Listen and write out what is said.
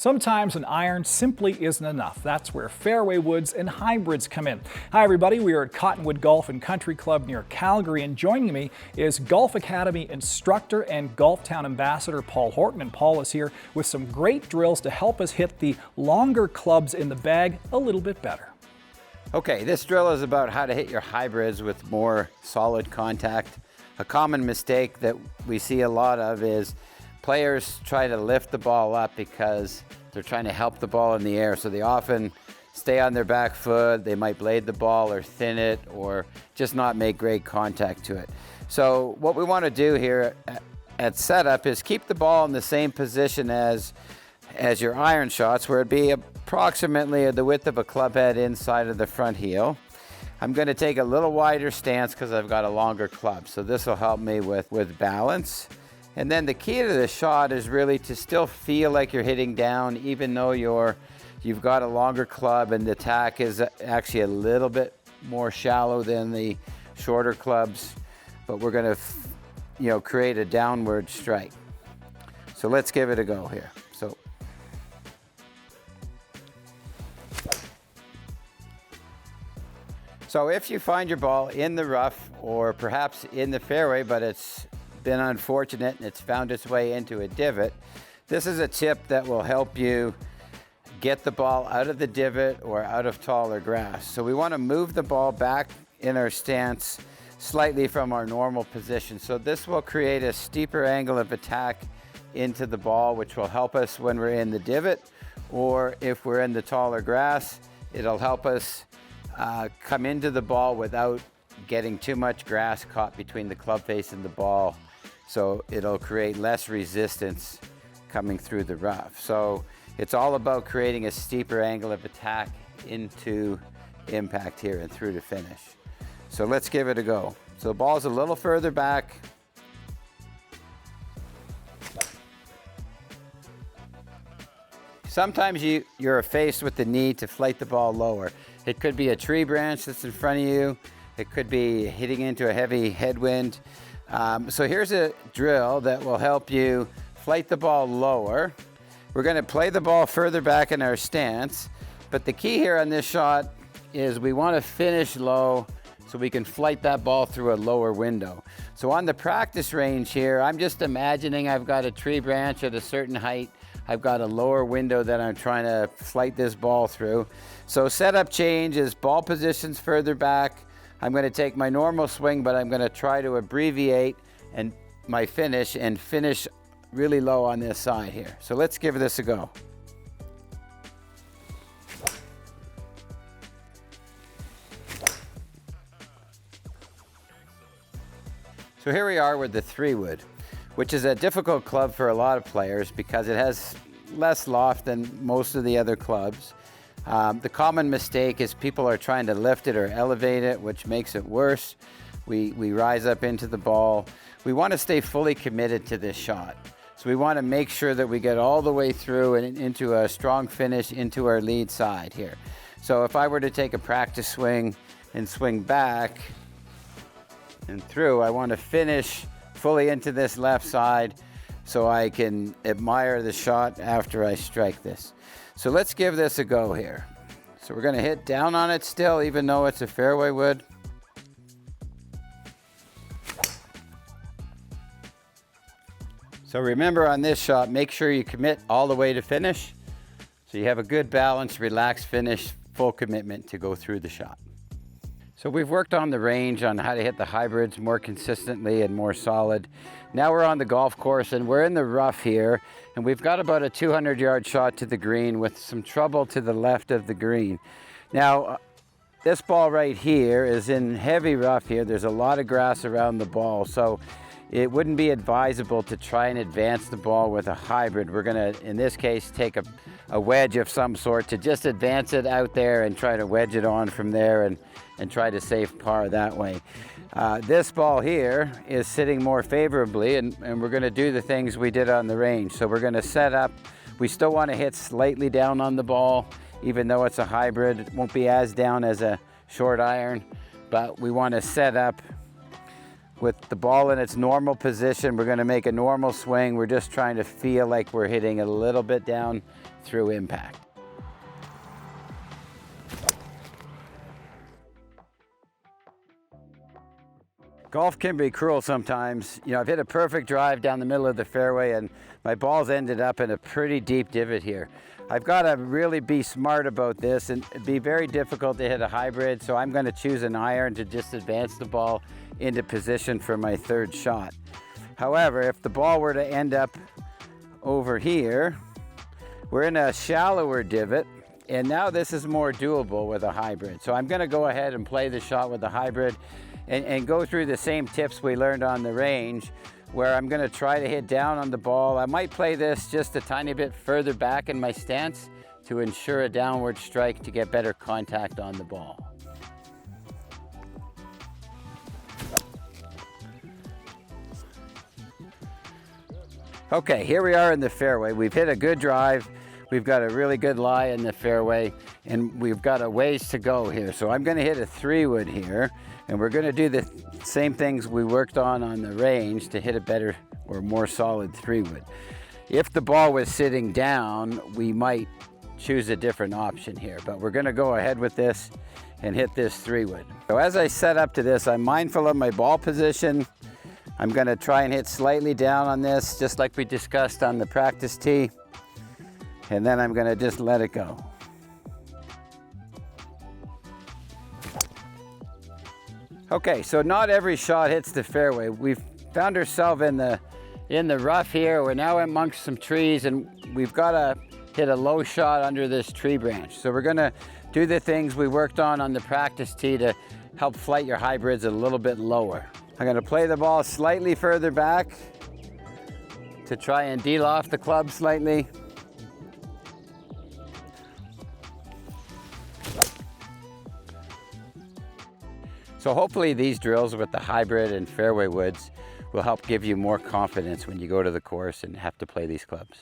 Sometimes an iron simply isn't enough. That's where fairway woods and hybrids come in. Hi everybody, we are at Cottonwood Golf and Country Club near Calgary, and joining me is Golf Academy instructor and Golf Town ambassador Paul Horton. And Paul is here with some great drills to help us hit the longer clubs in the bag a little bit better. Okay, this drill is about how to hit your hybrids with more solid contact. A common mistake that we see a lot of is players try to lift the ball up because they're trying to help the ball in the air. So they often stay on their back foot, they might blade the ball or thin it or just not make great contact to it. So what we want to do here at setup is keep the ball in the same position as your iron shots, where it'd be approximately the width of a club head inside of the front heel. I'm going to take a little wider stance because I've got a longer club, so this will help me with balance. And then the key to the shot is really to still feel like you're hitting down, even though you've got a longer club and the tack is actually a little bit more shallow than the shorter clubs. But we're going to, create a downward strike. So let's give it a go here. So if you find your ball in the rough or perhaps in the fairway, but it's been unfortunate and it's found its way into a divot, this is a tip that will help you get the ball out of the divot or out of taller grass. So we want to move the ball back in our stance slightly from our normal position. So this will create a steeper angle of attack into the ball, which will help us when we're in the divot, or if we're in the taller grass, it'll help us come into the ball without getting too much grass caught between the club face and the ball. So it'll create less resistance coming through the rough. So it's all about creating a steeper angle of attack into impact here and through to finish. So let's give it a go. So the ball's a little further back. Sometimes you're faced with the need to flight the ball lower. It could be a tree branch that's in front of you. It could be hitting into a heavy headwind. So here's a drill that will help you flight the ball lower. We're going to play the ball further back in our stance, but the key here on this shot is we want to finish low so we can flight that ball through a lower window. So on the practice range here, I'm just imagining I've got a tree branch at a certain height. I've got a lower window that I'm trying to flight this ball through. So setup change is ball positions further back. I'm going to take my normal swing, but I'm going to try to abbreviate and my finish and finish really low on this side here. So let's give this a go. So here we are with the 3-wood, which is a difficult club for a lot of players because it has less loft than most of the other clubs. The common mistake is people are trying to lift it or elevate it, which makes it worse. We rise up into the ball. We want to stay fully committed to this shot. So we want to make sure that we get all the way through and into a strong finish into our lead side here. So if I were to take a practice swing and swing back and through, I want to finish fully into this left side so I can admire the shot after I strike this. So let's give this a go here. So we're going to hit down on it still, even though it's a fairway wood. So remember on this shot, make sure you commit all the way to finish. So you have a good balance, relaxed finish, full commitment to go through the shot. So we've worked on the range on how to hit the hybrids more consistently and more solid. Now we're on the golf course and we're in the rough here, and we've got about a 200-yard shot to the green with some trouble to the left of the green. Now, this ball right here is in heavy rough here. There's a lot of grass around the ball, so it wouldn't be advisable to try and advance the ball with a hybrid. We're gonna, in this case, take a wedge of some sort to just advance it out there and try to wedge it on from there and try to save par that way. This ball here is sitting more favorably, and we're gonna do the things we did on the range. So we're gonna set up, we still wanna hit slightly down on the ball, even though it's a hybrid. It won't be as down as a short iron, but we wanna set up with the ball in its normal position. We're going to make a normal swing. We're just trying to feel like we're hitting a little bit down through impact. Golf can be cruel sometimes. You know, I've hit a perfect drive down the middle of the fairway and my ball's ended up in a pretty deep divot here. I've got to really be smart about this, and it'd be very difficult to hit a hybrid, so I'm going to choose an iron to just advance the ball into position for my third shot. However, if the ball were to end up over here, we're in a shallower divot, and now this is more doable with a hybrid. So I'm going to go ahead and play the shot with the hybrid and go through the same tips we learned on the range, where I'm going to try to hit down on the ball. I might play this just a tiny bit further back in my stance to ensure a downward strike to get better contact on the ball. Okay, here we are in the fairway. We've hit a good drive. We've got a really good lie in the fairway, and we've got a ways to go here. So I'm going to hit a 3-wood here, and we're going to do the same things we worked on the range to hit a better or more solid 3-wood. If the ball was sitting down, we might choose a different option here, but we're going to go ahead with this and hit this 3-wood. So as I set up to this, I'm mindful of my ball position. I'm going to try and hit slightly down on this, just like we discussed on the practice tee. And then I'm going to just let it go. Okay, so not every shot hits the fairway. We've found ourselves in the rough here. We're now amongst some trees, and we've got to hit a low shot under this tree branch. So we're going to do the things we worked on the practice tee to help flight your hybrids a little bit lower. I'm going to play the ball slightly further back to try and deal off the club slightly. So hopefully these drills with the hybrid and fairway woods will help give you more confidence when you go to the course and have to play these clubs.